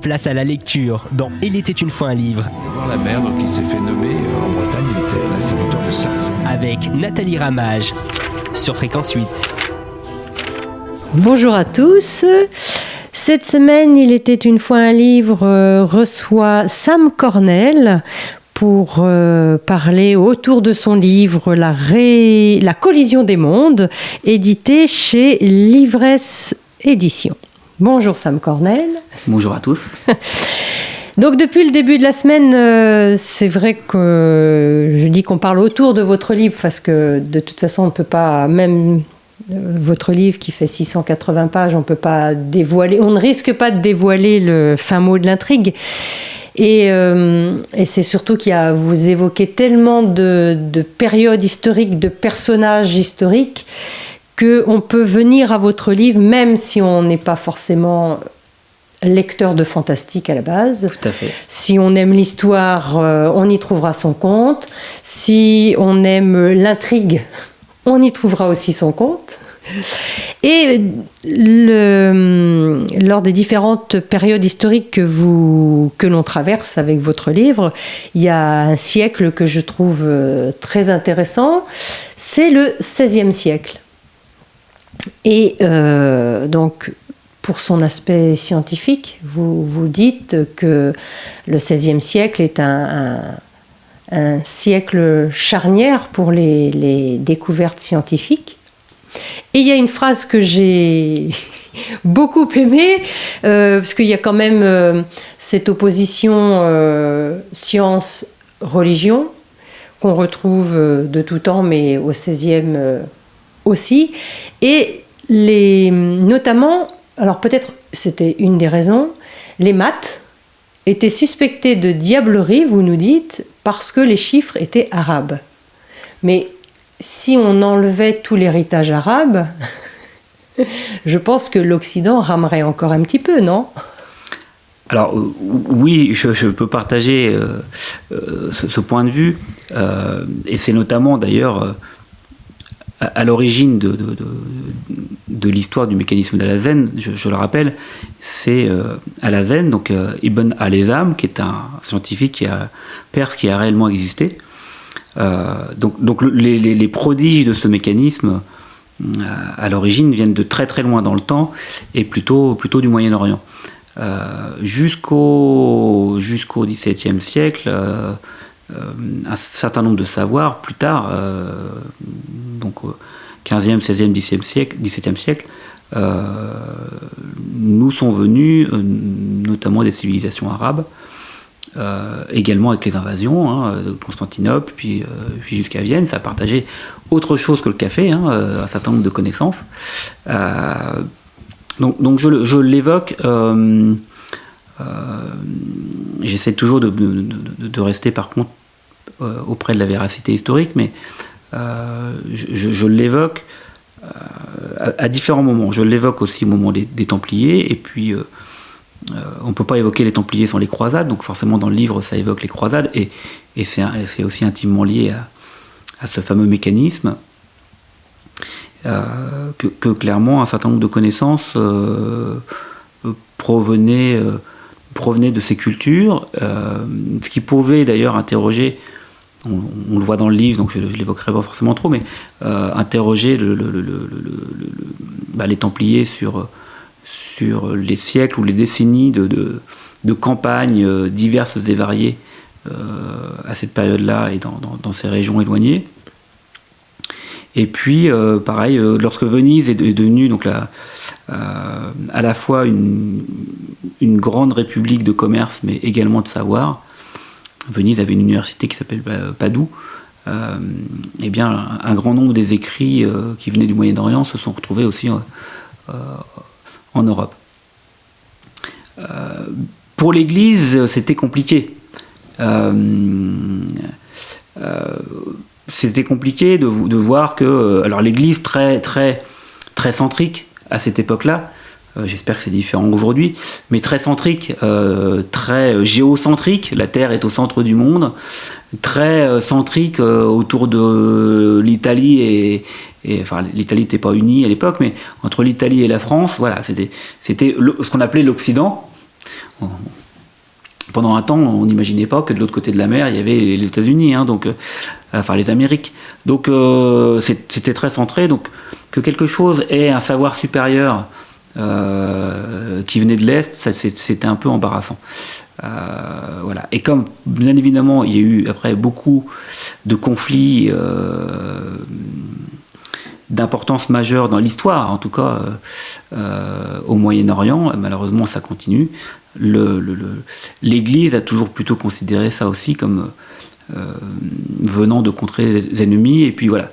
Place à la lecture dans Il était une fois un livre. Voir la mer, donc il s'est fait nommer en Bretagne, il était l'instituteur de Sars. Avec Nathalie Ramage sur Fréquence 8. Bonjour à tous. Cette semaine, Il était une fois un livre reçoit Sam Cornell pour parler autour de son livre La collision des mondes, édité chez L'Ivresse Édition. Bonjour Sam Cornell. Bonjour à tous. Donc depuis le début de la semaine, c'est vrai que je dis qu'on parle autour de votre livre parce que de toute façon on ne peut pas, même votre livre qui fait 680 pages, on ne peut pas dévoiler, on ne risque pas de dévoiler le fin mot de l'intrigue. Et c'est surtout vous évoquez tellement de périodes historiques, de personnages historiques, qu'on peut venir à votre livre même si on n'est pas forcément lecteur de fantastique à la base. Tout à fait. Si on aime l'histoire, on y trouvera son compte. Si on aime l'intrigue, on y trouvera aussi son compte. Et lors des différentes périodes historiques que l'on traverse avec votre livre, il y a un siècle que je trouve très intéressant, c'est le XVIe siècle. Et donc, pour son aspect scientifique, vous dites que le XVIe siècle est un siècle charnière pour les découvertes scientifiques. Et il y a une phrase que j'ai beaucoup aimée, parce qu'il y a quand même cette opposition science-religion qu'on retrouve de tout temps, mais au XVIe aussi. Et notamment, alors peut-être c'était une des raisons, les maths étaient suspectées de diablerie, vous nous dites, parce que les chiffres étaient arabes. Mais si on enlevait tout l'héritage arabe, je pense que l'Occident ramerait encore un petit peu, non ? Alors oui, je peux partager ce point de vue, et c'est notamment d'ailleurs à l'origine de l'histoire du mécanisme d'Al-Hazen. Je le rappelle, c'est Al-Hazen, donc Ibn al-Ezam, qui est un scientifique perse qui a réellement existé. Donc les prodiges de ce mécanisme à l'origine viennent de très très loin dans le temps et plutôt du Moyen-Orient. Jusqu'au XVIIe siècle, un certain nombre de savoirs plus tard, donc 15e, 16e, 17e siècle, nous sont venus, notamment des civilisations arabes, également avec les invasions de Constantinople, puis jusqu'à Vienne. Ça a partagé autre chose que le café, un certain nombre de connaissances. Donc je l'évoque, j'essaie toujours de rester par contre auprès de la véracité historique, mais je l'évoque à différents moments. Je l'évoque aussi au moment des Templiers, et puis on ne peut pas évoquer les Templiers sans les croisades, donc forcément dans le livre ça évoque les croisades, et c'est aussi intimement lié à ce fameux mécanisme, que clairement un certain nombre de connaissances provenaient de ces cultures, ce qui pouvait d'ailleurs interroger, on le voit dans le livre, donc je ne l'évoquerai pas forcément trop, mais interroger les Templiers sur les siècles ou les décennies de campagnes diverses et variées à cette période-là et dans ces régions éloignées. Et puis, pareil, lorsque Venise est devenue donc à la fois une grande république de commerce, mais également de savoir, Venise avait une université qui s'appelle Padoue, et bien un grand nombre des écrits qui venaient du Moyen-Orient se sont retrouvés aussi en Europe. Pour l'Église, c'était compliqué. C'était compliqué de voir que, alors l'Église très très très centrique à cette époque-là, j'espère que c'est différent aujourd'hui, mais très centrique, très géocentrique, la Terre est au centre du monde, très centrique autour de l'Italie enfin l'Italie n'était pas unie à l'époque, mais entre l'Italie et la France, voilà, c'était ce qu'on appelait l'Occident, Pendant un temps, on n'imaginait pas que de l'autre côté de la mer, il y avait les États-Unis, enfin les Amériques. Donc c'était très centré. Donc que quelque chose ait un savoir supérieur qui venait de l'Est, c'était un peu embarrassant. Voilà. Et comme, bien évidemment, il y a eu après beaucoup de conflits d'importance majeure dans l'histoire, en tout cas au Moyen-Orient, malheureusement ça continue, l'Église a toujours plutôt considéré ça aussi comme venant de contrées des ennemis. Et puis voilà,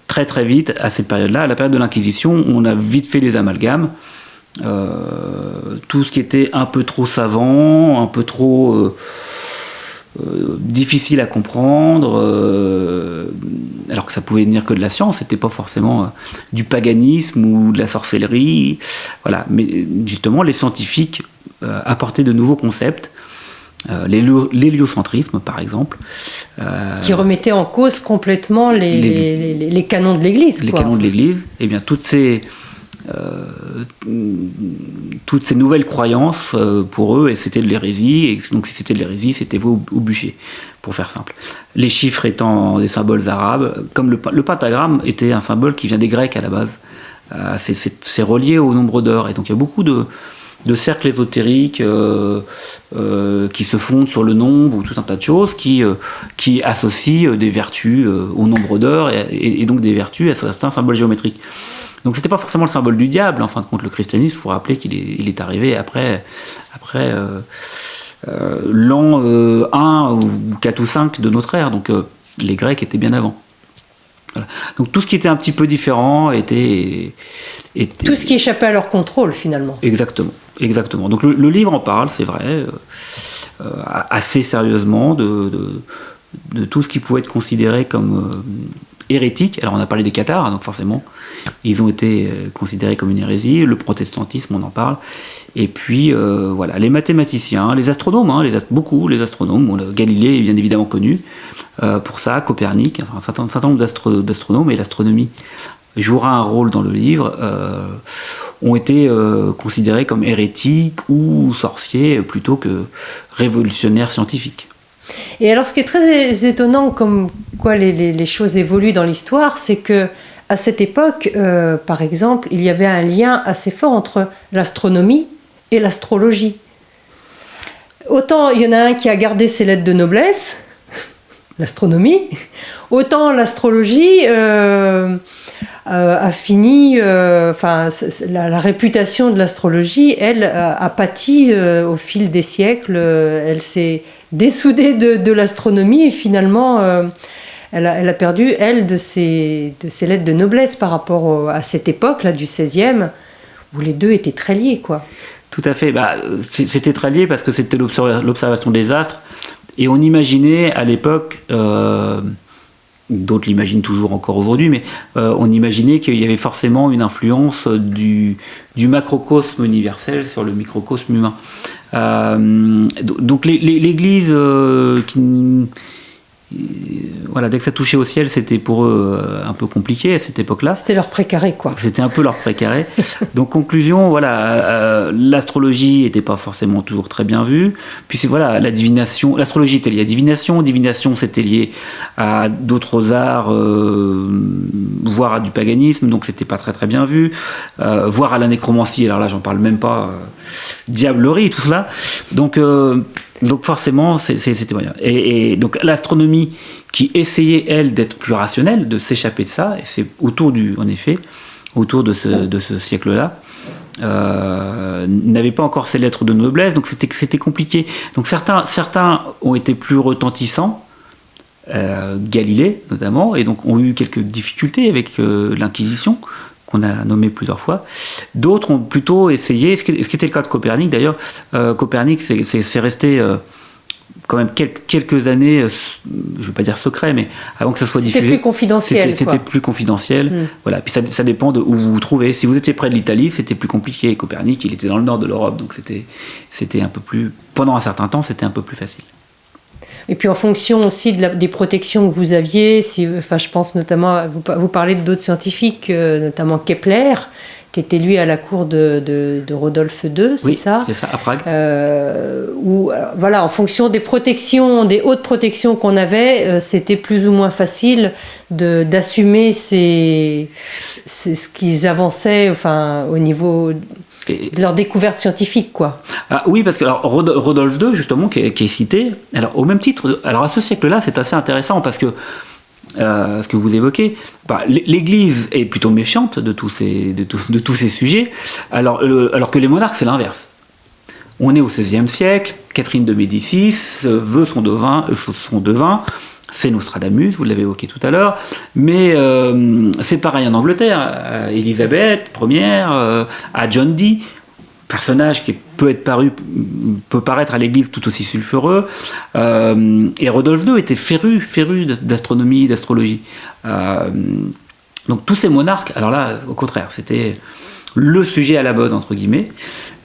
très très vite, à cette période-là, à la période de l'Inquisition, on a vite fait les amalgames. Tout ce qui était un peu trop savant, un peu trop difficile à comprendre, alors que ça pouvait venir que de la science, c'était pas forcément du paganisme ou de la sorcellerie, voilà. Mais justement, les scientifiques apportaient de nouveaux concepts, l'héliocentrisme par exemple, qui remettait en cause complètement les canons de l'Église. Les canons de l'Église, et bien toutes ces nouvelles croyances pour eux, et c'était de l'hérésie, et donc si c'était de l'hérésie, c'était voué au bûcher, pour faire simple. Les chiffres étant des symboles arabes, comme le pentagramme était un symbole qui vient des Grecs à la base, c'est relié au nombre d'heures, et donc il y a beaucoup de cercles ésotériques qui se fondent sur le nombre ou tout un tas de choses qui associent des vertus au nombre d'heures et donc des vertus à certains symboles géométriques. Donc c'était pas forcément le symbole du diable, en fin de compte. Le christianisme, il faut rappeler qu'il est arrivé après l'an 1 ou 4 ou 5 de notre ère. Donc les Grecs étaient bien avant. Voilà. Donc tout ce qui était un petit peu différent était... Tout ce qui échappait à leur contrôle, finalement. Exactement. Donc le livre en parle, c'est vrai, assez sérieusement de tout ce qui pouvait être considéré comme hérétique. Alors on a parlé des cathares, donc forcément, ils ont été considérés comme une hérésie. Le protestantisme, on en parle. Et puis, voilà, les mathématiciens, les astronomes, beaucoup les astronomes. Galilée est bien évidemment connu pour ça, Copernic, enfin, un certain nombre d'astronomes, et l'astronomie jouera un rôle dans le livre, ont été considérés comme hérétiques ou sorciers plutôt que révolutionnaires scientifiques. Et alors, ce qui est très étonnant, comme quoi les choses évoluent dans l'histoire, c'est que à cette époque, par exemple, il y avait un lien assez fort entre l'astronomie et l'astrologie. Autant il y en a un qui a gardé ses lettres de noblesse, l'astronomie, autant l'astrologie a fini, la réputation de l'astrologie, elle, a pâti au fil des siècles. Elle s'est dessoudée de l'astronomie et finalement, elle a perdu, elle, de ses lettres de noblesse par rapport à cette époque-là du XVIe, où les deux étaient très liés, quoi. Tout à fait. C'était très lié parce que c'était l'observation des astres. Et on imaginait à l'époque... d'autres l'imaginent toujours encore aujourd'hui, mais on imaginait qu'il y avait forcément une influence du macrocosme universel sur le microcosme humain. Donc l'Église, voilà, dès que ça touchait au ciel, c'était pour eux un peu compliqué à cette époque-là. C'était leur précaré, quoi. C'était un peu leur précaré. Donc conclusion, voilà, l'astrologie n'était pas forcément toujours très bien vue. Puis voilà, la divination, l'astrologie était liée à divination c'était lié à d'autres arts, voire à du paganisme, donc c'était pas très très bien vu. Voire à la nécromancie, alors là j'en parle même pas, diablerie, tout cela. Donc forcément, c'était moyen. Et donc l'astronomie qui essayait, elle, d'être plus rationnelle, de s'échapper de ça, et c'est autour de ce siècle-là, n'avait pas encore ses lettres de noblesse, donc c'était compliqué. Donc certains ont été plus retentissants, Galilée notamment, et donc ont eu quelques difficultés avec l'Inquisition, qu'on a nommé plusieurs fois. D'autres ont plutôt essayé, ce qui était le cas de Copernic d'ailleurs. Copernic, c'est resté quand même quelques années, je ne veux pas dire secret, mais avant que ça soit diffusé. C'était plus confidentiel. C'était plus confidentiel. Voilà. Puis ça dépend de où vous vous trouvez. Si vous étiez près de l'Italie, c'était plus compliqué. Copernic, il était dans le nord de l'Europe, donc c'était un peu plus. Pendant un certain temps, c'était un peu plus facile. Et puis en fonction aussi des protections que vous aviez, je pense notamment, vous parlez d'autres scientifiques, notamment Kepler, qui était lui à la cour de Rodolphe II, c'est oui, ça? C'est ça, à Prague. Où, voilà, en fonction des protections, des hautes protections qu'on avait, c'était plus ou moins facile d'assumer ce qu'ils avançaient, enfin, au niveau de leur découverte scientifique, quoi. Ah, oui, parce que alors, Rodolphe II, justement, qui est cité, alors, au même titre, alors à ce siècle-là, c'est assez intéressant parce que ce que vous évoquez, l'Église est plutôt méfiante de tous ces sujets, alors que les monarques, c'est l'inverse. On est au XVIe siècle, Catherine de Médicis veut son devin, c'est Nostradamus, vous l'avez évoqué tout à l'heure, mais c'est pareil en Angleterre, à Élisabeth Ière, à John Dee, personnage qui peut paraître à l'Église tout aussi sulfureux, et Rodolphe II était féru d'astronomie, d'astrologie. Donc tous ces monarques, alors là, au contraire, c'était le sujet à la mode, entre guillemets,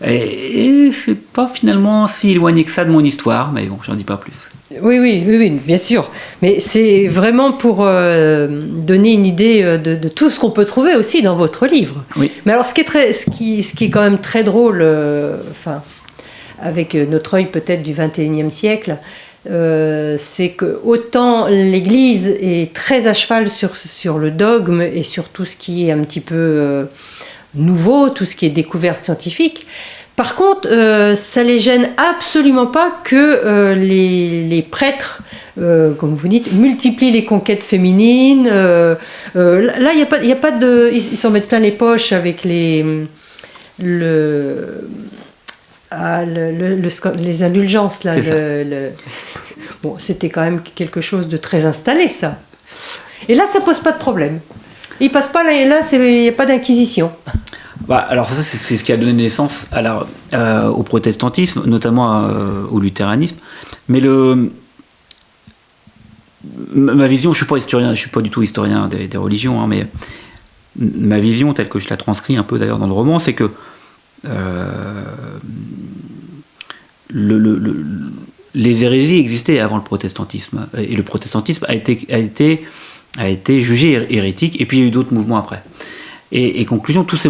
et c'est pas finalement si éloigné que ça de mon histoire, mais bon, j'en dis pas plus. Oui, bien sûr. Mais c'est vraiment pour donner une idée de tout ce qu'on peut trouver aussi dans votre livre. Oui. Mais alors, ce qui est quand même très drôle, enfin, avec notre œil peut-être du XXIe siècle, c'est que autant l'Église est très à cheval sur le dogme et sur tout ce qui est un petit peu nouveau, tout ce qui est découverte scientifique. Par contre, ça les gêne absolument pas que les prêtres, comme vous dites, multiplient les conquêtes féminines. Là, il y a pas de, ils s'en mettent plein les poches avec les indulgences là. Bon, c'était quand même quelque chose de très installé, ça. Et là, ça pose pas de problème. Il passe pas là, il n'y a pas d'inquisition. Alors ça, c'est ce qui a donné naissance au protestantisme, notamment au luthéranisme. Mais ma vision, je suis pas du tout historien des religions, hein, mais ma vision telle que je la transcris un peu d'ailleurs dans le roman, c'est que les hérésies existaient avant le protestantisme, et le protestantisme a été jugé hérétique, et puis il y a eu d'autres mouvements après. Et conclusion, tous ces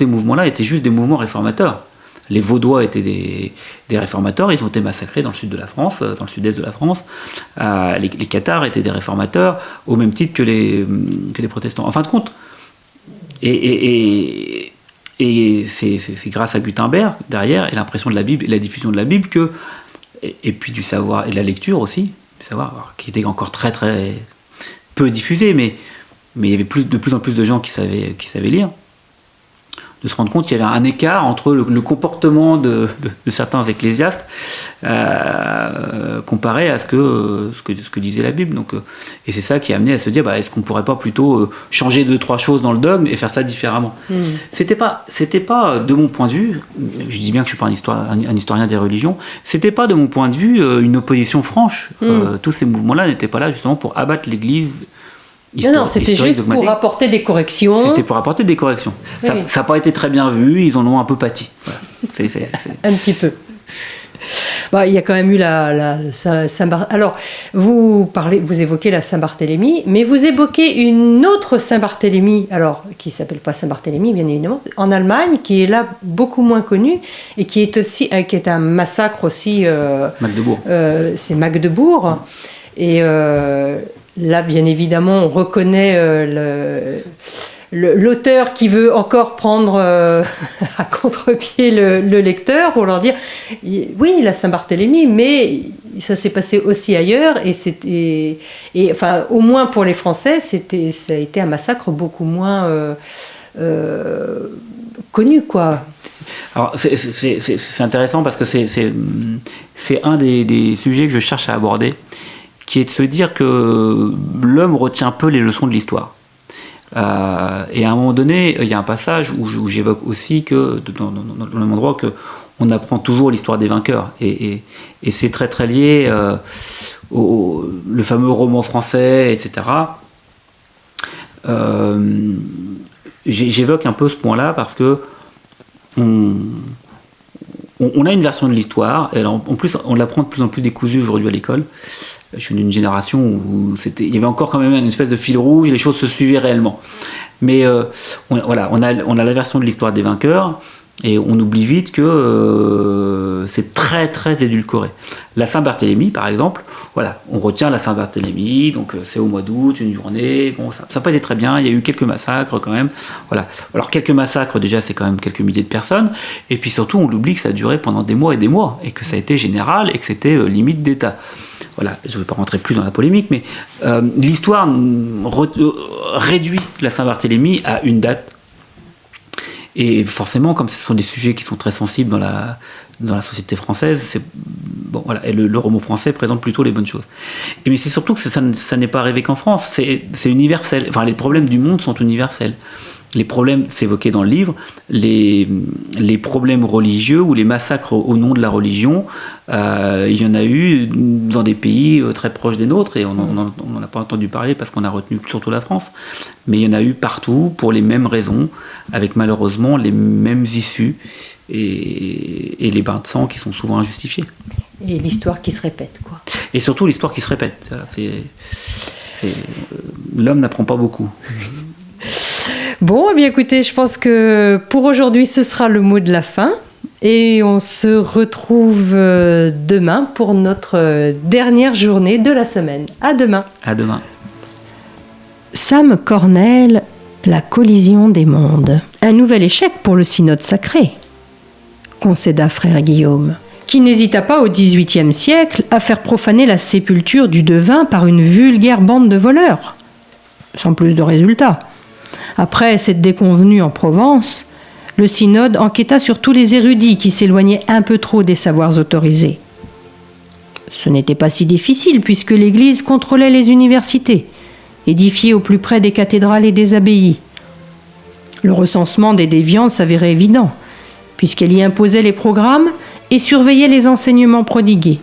mouvements-là étaient juste des mouvements réformateurs. Les Vaudois étaient des réformateurs, ils ont été massacrés dans le sud de la France, dans le sud-est de la France. Les Cathares étaient des réformateurs, au même titre que les protestants. En fin de compte, et c'est grâce à Gutenberg, derrière, et l'impression de la Bible et la diffusion de la Bible, et puis du savoir, et de la lecture aussi, du savoir, qui était encore très très peu diffusé, mais il y avait de plus en plus de gens qui savaient lire, de se rendre compte qu'il y avait un écart entre le comportement de certains ecclésiastes comparé à ce que disait la Bible. Donc, et c'est ça qui a amené à se dire, est-ce qu'on ne pourrait pas plutôt changer 2-3 choses dans le dogme et faire ça différemment. C'était pas, de mon point de vue, je dis bien que je ne suis pas un historien des religions, c'était pas de mon point de vue une opposition franche. Tous ces mouvements-là n'étaient pas là justement pour abattre l'Église. Non, c'était juste dogmatique. Pour apporter des corrections. C'était pour apporter des corrections. Oui. Ça n'a pas été très bien vu, ils en ont un peu pâti. Voilà. Un petit peu. Il y a quand même eu la Saint-Barthélemy. Alors, vous évoquez la Saint-Barthélemy, mais vous évoquez une autre Saint-Barthélemy, alors qui ne s'appelle pas Saint-Barthélemy, bien évidemment, en Allemagne, qui est là beaucoup moins connue, et qui est un massacre aussi. Magdebourg. C'est Magdebourg. Et là, bien évidemment, on reconnaît l'auteur qui veut encore prendre à contre-pied le lecteur pour leur dire oui, la Saint-Barthélemy, mais ça s'est passé aussi ailleurs, et enfin, au moins pour les Français, ça a été un massacre beaucoup moins connu, quoi. Alors c'est intéressant parce que c'est un des sujets que je cherche à aborder, qui est de se dire que l'homme retient peu les leçons de l'histoire. Et à un moment donné, il y a un passage où j'évoque aussi que, dans le même endroit, qu'on apprend toujours l'histoire des vainqueurs. Et c'est très très lié le fameux roman français, etc. J'évoque un peu ce point-là parce que on a une version de l'histoire, et en plus on l'apprend de plus en plus décousue aujourd'hui à l'école. Je suis d'une génération où il y avait encore quand même une espèce de fil rouge, les choses se suivaient réellement. Mais on a la version de l'histoire des vainqueurs, et on oublie vite que c'est très très édulcoré. La Saint-Barthélemy, par exemple, voilà, on retient la Saint-Barthélemy, donc c'est au mois d'août, une journée, bon, ça n'a pas été très bien, il y a eu quelques massacres quand même, voilà. Alors quelques massacres, déjà, c'est quand même quelques milliers de personnes, et puis surtout, on oublie que ça a duré pendant des mois, et que ça a été général, et que c'était limite d'État. Voilà, je ne vais pas rentrer plus dans la polémique, mais l'histoire réduit la Saint-Barthélemy à une date. Et forcément, comme ce sont des sujets qui sont très sensibles dans la société française, et le roman français présente plutôt les bonnes choses. Mais c'est surtout que ça n'est pas arrivé qu'en France, c'est universel. Enfin, les problèmes du monde sont universels. Les problèmes, c'est évoqué dans le livre, les problèmes religieux ou les massacres au nom de la religion, il y en a eu dans des pays très proches des nôtres, et on n'en a pas entendu parler parce qu'on a retenu surtout la France, mais il y en a eu partout pour les mêmes raisons, avec malheureusement les mêmes issues, et les bains de sang qui sont souvent injustifiés. Et l'histoire qui se répète, quoi. Et surtout l'histoire qui se répète. L'homme n'apprend pas beaucoup. Bon, eh bien écoutez, je pense que pour aujourd'hui, ce sera le mot de la fin. Et on se retrouve demain pour notre dernière journée de la semaine. À demain. À demain. Sam Cornell, la collision des mondes. Un nouvel échec pour le synode sacré, concéda frère Guillaume, qui n'hésita pas au XVIIIe siècle à faire profaner la sépulture du devin par une vulgaire bande de voleurs, sans plus de résultats. Après cette déconvenue en Provence, le synode enquêta sur tous les érudits qui s'éloignaient un peu trop des savoirs autorisés. Ce n'était pas si difficile puisque l'Église contrôlait les universités, édifiées au plus près des cathédrales et des abbayes. Le recensement des déviants s'avérait évident, puisqu'elle y imposait les programmes et surveillait les enseignements prodigués.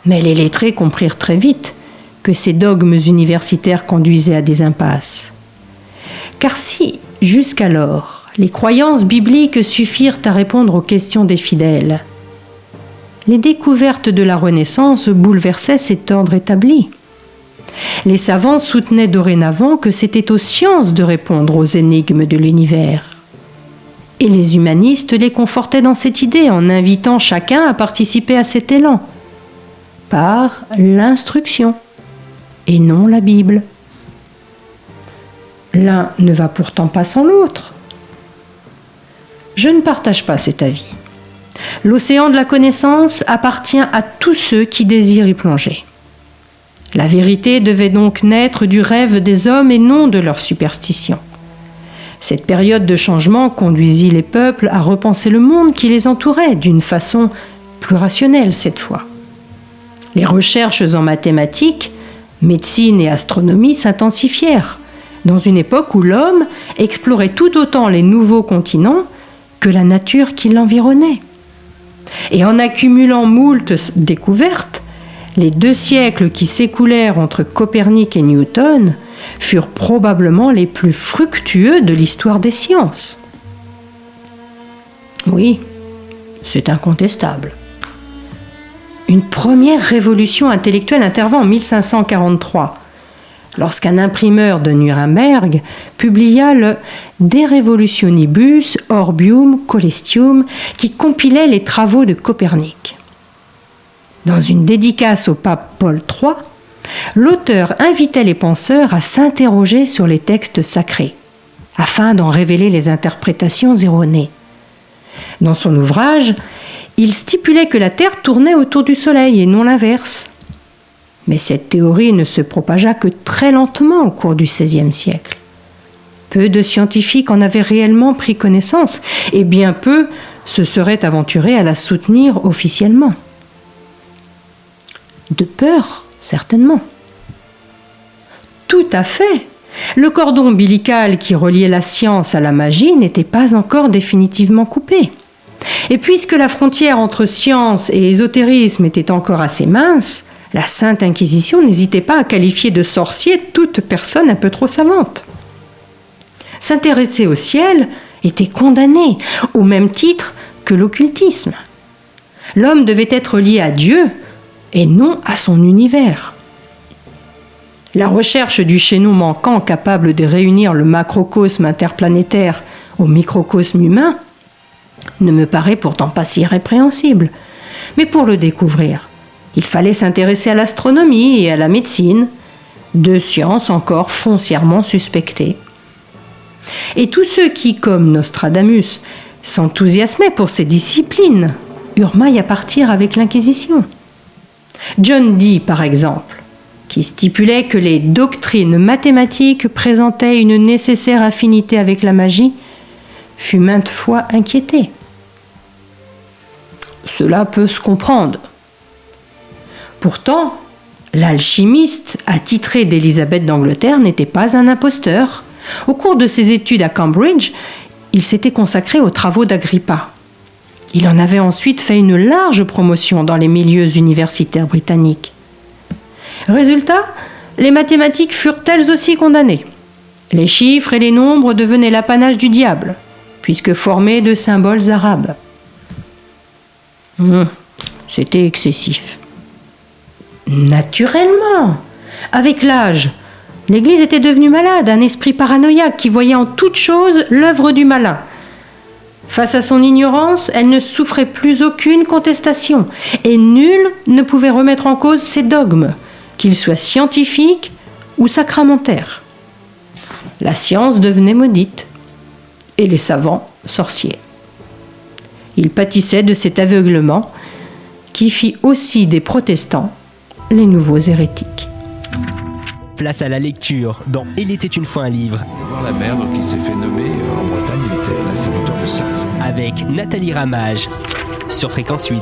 Mais les lettrés comprirent très vite que ces dogmes universitaires conduisaient à des impasses. Car si, jusqu'alors, les croyances bibliques suffirent à répondre aux questions des fidèles, les découvertes de la Renaissance bouleversaient cet ordre établi. Les savants soutenaient dorénavant que c'était aux sciences de répondre aux énigmes de l'univers. Et les humanistes les confortaient dans cette idée en invitant chacun à participer à cet élan, par l'instruction, et non la Bible. L'un ne va pourtant pas sans l'autre. Je ne partage pas cet avis. L'océan de la connaissance appartient à tous ceux qui désirent y plonger. La vérité devait donc naître du rêve des hommes et non de leur superstition. Cette période de changement conduisit les peuples à repenser le monde qui les entourait d'une façon plus rationnelle cette fois. Les recherches en mathématiques, médecine et astronomie s'intensifièrent, dans une époque où l'homme explorait tout autant les nouveaux continents que la nature qui l'environnait. Et en accumulant moult découvertes, les 2 siècles qui s'écoulèrent entre Copernic et Newton furent probablement les plus fructueux de l'histoire des sciences. Oui, c'est incontestable. Une première révolution intellectuelle intervint en 1543, lorsqu'un imprimeur de Nuremberg publia le De Revolutionibus Orbium Coelestium qui compilait les travaux de Copernic. Dans une dédicace au pape Paul III, l'auteur invitait les penseurs à s'interroger sur les textes sacrés, afin d'en révéler les interprétations erronées. Dans son ouvrage, il stipulait que la Terre tournait autour du Soleil et non l'inverse. Mais cette théorie ne se propagea que très lentement au cours du XVIe siècle. Peu de scientifiques en avaient réellement pris connaissance, et bien peu se seraient aventurés à la soutenir officiellement. De peur, certainement. Tout à fait. Le cordon ombilical qui reliait la science à la magie n'était pas encore définitivement coupé. Et puisque la frontière entre science et ésotérisme était encore assez mince, la Sainte Inquisition n'hésitait pas à qualifier de sorcier toute personne un peu trop savante. S'intéresser au ciel était condamné, au même titre que l'occultisme. L'homme devait être lié à Dieu et non à son univers. La recherche du chaînon manquant capable de réunir le macrocosme interplanétaire au microcosme humain ne me paraît pourtant pas si répréhensible. Mais pour le découvrir, il fallait s'intéresser à l'astronomie et à la médecine, deux sciences encore foncièrement suspectées. Et tous ceux qui, comme Nostradamus, s'enthousiasmaient pour ces disciplines, eurent maille à partir avec l'Inquisition. John Dee, par exemple, qui stipulait que les doctrines mathématiques présentaient une nécessaire affinité avec la magie, fut maintes fois inquiété. Cela peut se comprendre. Pourtant, l'alchimiste attitré d'Élisabeth d'Angleterre n'était pas un imposteur. Au cours de ses études à Cambridge, il s'était consacré aux travaux d'Agrippa. Il en avait ensuite fait une large promotion dans les milieux universitaires britanniques. Résultat, les mathématiques furent elles aussi condamnées. Les chiffres et les nombres devenaient l'apanage du diable, puisque formés de symboles arabes. C'était excessif. Naturellement, avec l'âge, l'Église était devenue malade, un esprit paranoïaque qui voyait en toute chose l'œuvre du malin. Face à son ignorance, elle ne souffrait plus aucune contestation, et nul ne pouvait remettre en cause ses dogmes, qu'ils soient scientifiques ou sacramentaires. La science devenait maudite, et les savants sorciers. Ils pâtissaient de cet aveuglement qui fit aussi des protestants les nouveaux hérétiques. Place à la lecture dans Il était une fois un livre. Voir la mer, donc il s'est fait nommer en Bretagne, il était l'instituteur de ça. Avec Nathalie Ramage sur Fréquence 8.